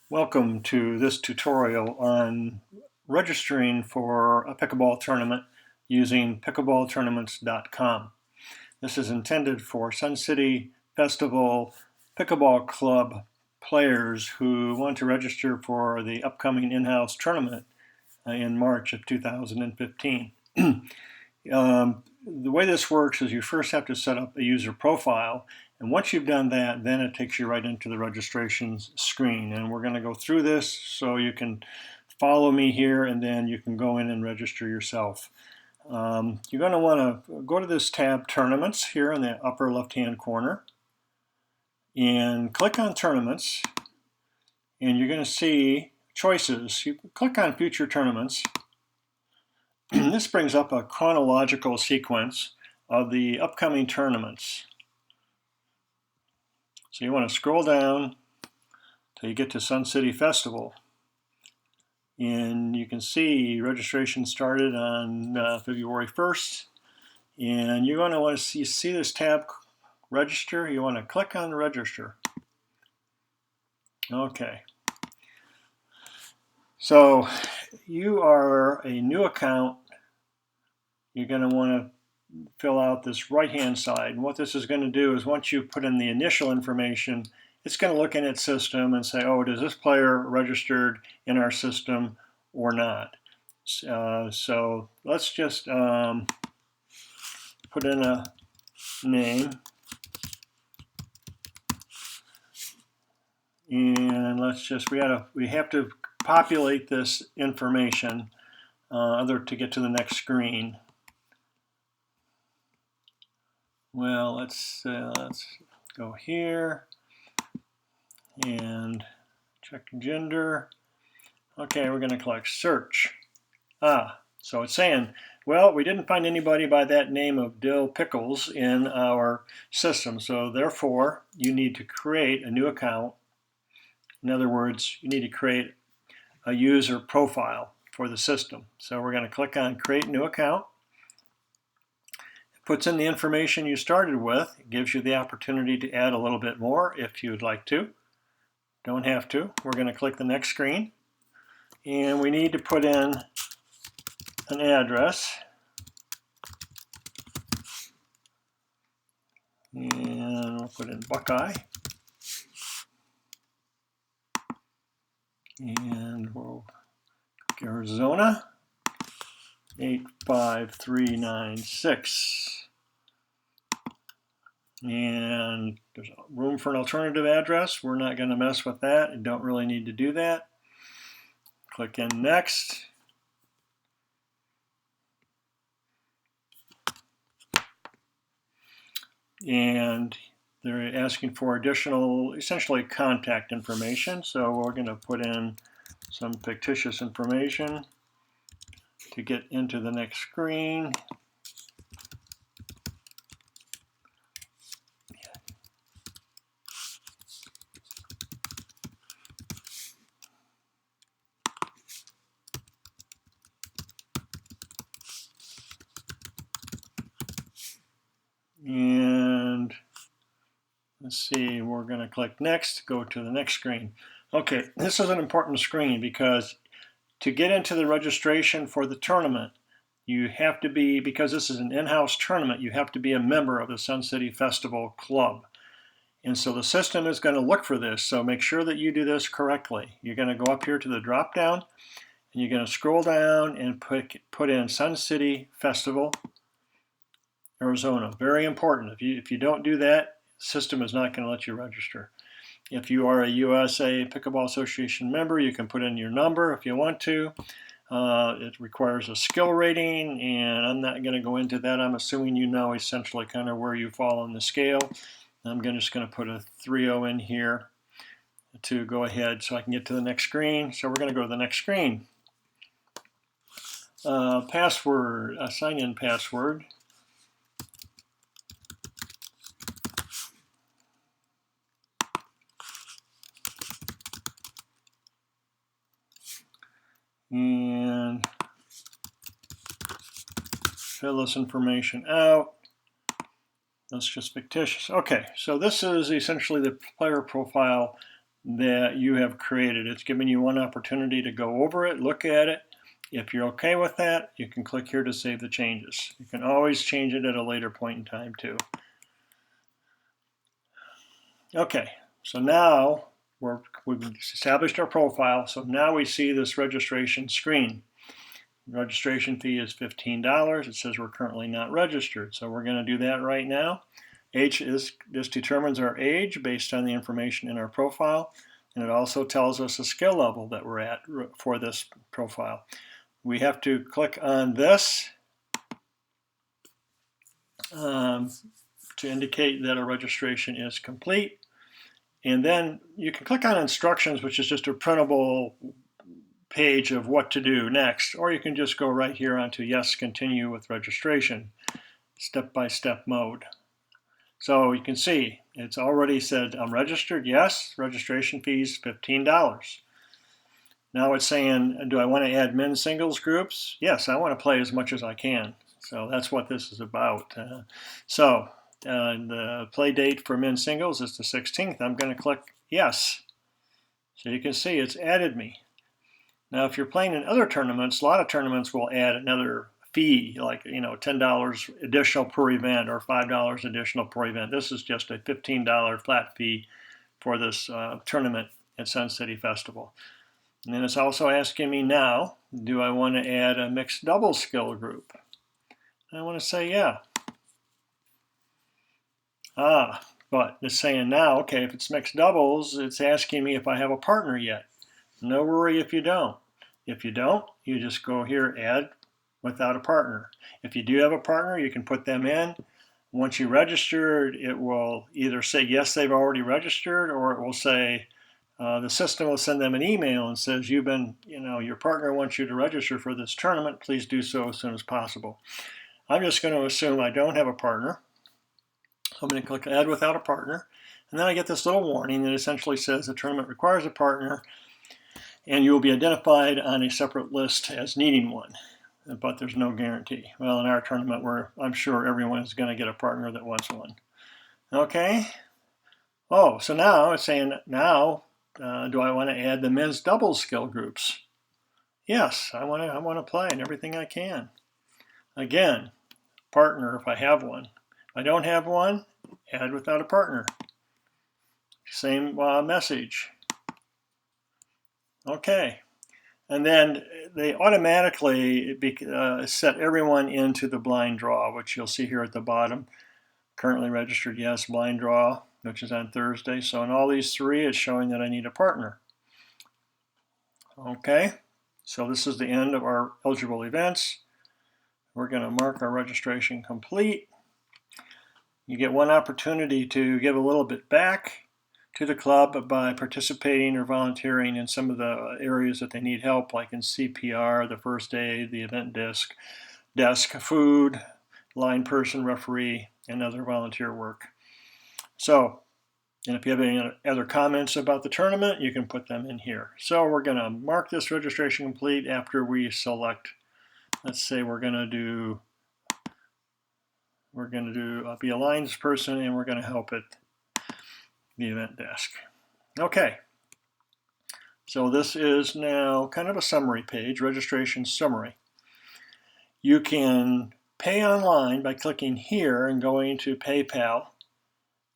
Welcome to this tutorial on registering for a pickleball tournament using pickleballtournaments.com. This is intended for Sun City Festival Pickleball Club players who want to register for the upcoming in-house tournament in March of 2015. The way this works is you first have to set up a user profile, and once you've done that, then it takes you right into the registrations screen. And we're going to go through this so you can follow me here, and then you can go in and register yourself. You're going to want to go to this tab, Tournaments, here in the upper left-hand corner, and click on Tournaments, and you're going to see choices. You click on Future Tournaments. This brings up a chronological sequence of the upcoming tournaments. So you want to scroll down till you get to Sun City Festival. And you can see registration started on February 1st. And you're going to want to see this tab, Register. You want to click on Register. Okay. So you are a new account. You're going to want to fill out this right-hand side. And what this is going to do is once you put in the initial information, it's going to look in its system and say, oh, does this player registered in our system or not? So let's just put in a name. And let's just, we have to populate this information to get to the next screen. Well, let's go here and check gender. Okay, we're going to click search. So it's saying, well, we didn't find anybody by that name of Dill Pickles in our system, so therefore you need to create a new account. In other words, you need to create a user profile for the system. So we're going to click on Create New Account. It puts in the information you started with. It gives you the opportunity to add a little bit more if you would like to. Don't have to. We're going to click the next screen. And we need to put in an address. And we'll put in Buckeye. And we'll click Arizona, 85396. And there's room for an alternative address. We're not going to mess with that. You don't really need to do that. Click in Next. And they're asking for additional, essentially, contact information. So we're going to put in some fictitious information to get into the next screen. And let's see, we're going to click Next, go to the next screen. Okay, this is an important screen because to get into the registration for the tournament, you have to be, because this is an in-house tournament, you have to be a member of the Sun City Festival Club. And so the system is going to look for this, so make sure that you do this correctly. You're going to go up here to the drop-down, and you're going to scroll down and put in Sun City Festival, Arizona. Very important. If you don't do that, the system is not going to let you register. If you are a USA Pickleball Association member, you can put in your number if you want to. It requires a skill rating, and I'm not going to go into that. I'm assuming you know essentially kind of where you fall on the scale. I'm just going to put a 3.0 in here to go ahead so I can get to the next screen. So we're going to go to the next screen. Password, sign-in password. And fill this information out. That's just fictitious. Okay, so this is essentially the player profile that you have created. It's giving you one opportunity to go over it, look at it. If you're okay with that, you can click here to save the changes. You can always change it at a later point in time too. Okay, so now we've established our profile, so now we see this registration screen. The registration fee is $15. It says we're currently not registered, so we're going to do that right now. This determines our age based on the information in our profile, and it also tells us the skill level that we're at for this profile. We have to click on this to indicate that our registration is complete. And then you can click on instructions, which is just a printable page of what to do next, or you can just go right here onto yes, continue with registration, step-by-step mode. So you can see it's already said I'm registered, yes, registration fees $15. Now it's saying, do I want to add men's singles groups? Yes, I want to play as much as I can. So that's what this is about. The play date for men's singles is the 16th. I'm going to click yes. So you can see it's added me. Now if you're playing in other tournaments, a lot of tournaments will add another fee, like $10 additional per event or $5 additional per event. This is just a $15 flat fee for this tournament at Sun City Festival. And then it's also asking me now, do I want to add a mixed doubles skill group? I want to say yeah. But it's saying now, okay, if it's mixed doubles, it's asking me if I have a partner yet. No worry if you don't. If you don't, you just go here, add without a partner. If you do have a partner, you can put them in. Once you register, it will either say yes, they've already registered, or it will say, the system will send them an email and says, your partner wants you to register for this tournament. Please do so as soon as possible. I'm just going to assume I don't have a partner. I'm going to click add without a partner. And then I get this little warning that essentially says the tournament requires a partner and you will be identified on a separate list as needing one. But there's no guarantee. Well, in our tournament, I'm sure everyone is going to get a partner that wants one. Okay. Oh, so now it's saying, do I want to add the men's doubles skill groups? Yes, I want to play in everything I can. Again, partner if I have one. If I don't have one, add without a partner. Same message. Okay. And then they automatically set everyone into the blind draw, which you'll see here at the bottom. Currently registered, yes, blind draw, which is on Thursday. So in all these three, it's showing that I need a partner. Okay, so this is the end of our eligible events. We're going to mark our registration complete. You get one opportunity to give a little bit back to the club by participating or volunteering in some of the areas that they need help, like in CPR, the first aid, the event desk, food, line person, referee, and other volunteer work. So, and if you have any other comments about the tournament, you can put them in here. So we're going to mark this registration complete after we select, let's say we're going to be a lines person, and we're going to help at the event desk. Okay, so this is now kind of a summary page, registration summary. You can pay online by clicking here and going to PayPal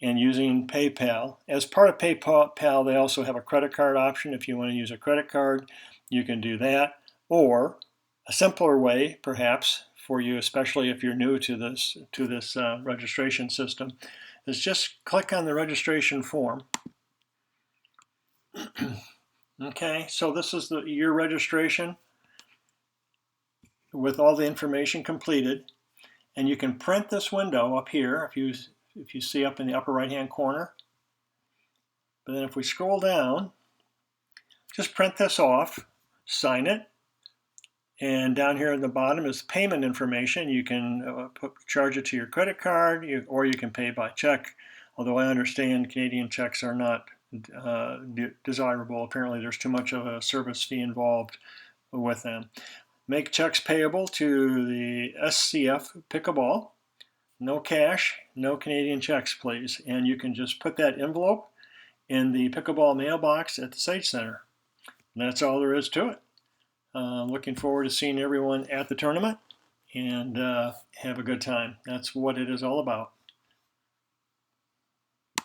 and using PayPal. As part of PayPal, they also have a credit card option. If you want to use a credit card, you can do that. Or a simpler way, perhaps, for you, especially if you're new to this registration system, is just click on the registration form. Okay, so this is your registration with all the information completed, and you can print this window up here if you see up in the upper right hand corner. But then if we scroll down, just print this off, sign it, and down here at the bottom is payment information. You can charge it to your credit card, or you can pay by check, although I understand Canadian checks are not desirable. Apparently there's too much of a service fee involved with them. Make checks payable to the SCF Pickleball. No cash, no Canadian checks, please. And you can just put that envelope in the pickleball mailbox at the Sage Center. And that's all there is to it. Looking forward to seeing everyone at the tournament, and have a good time. That's what it is all about.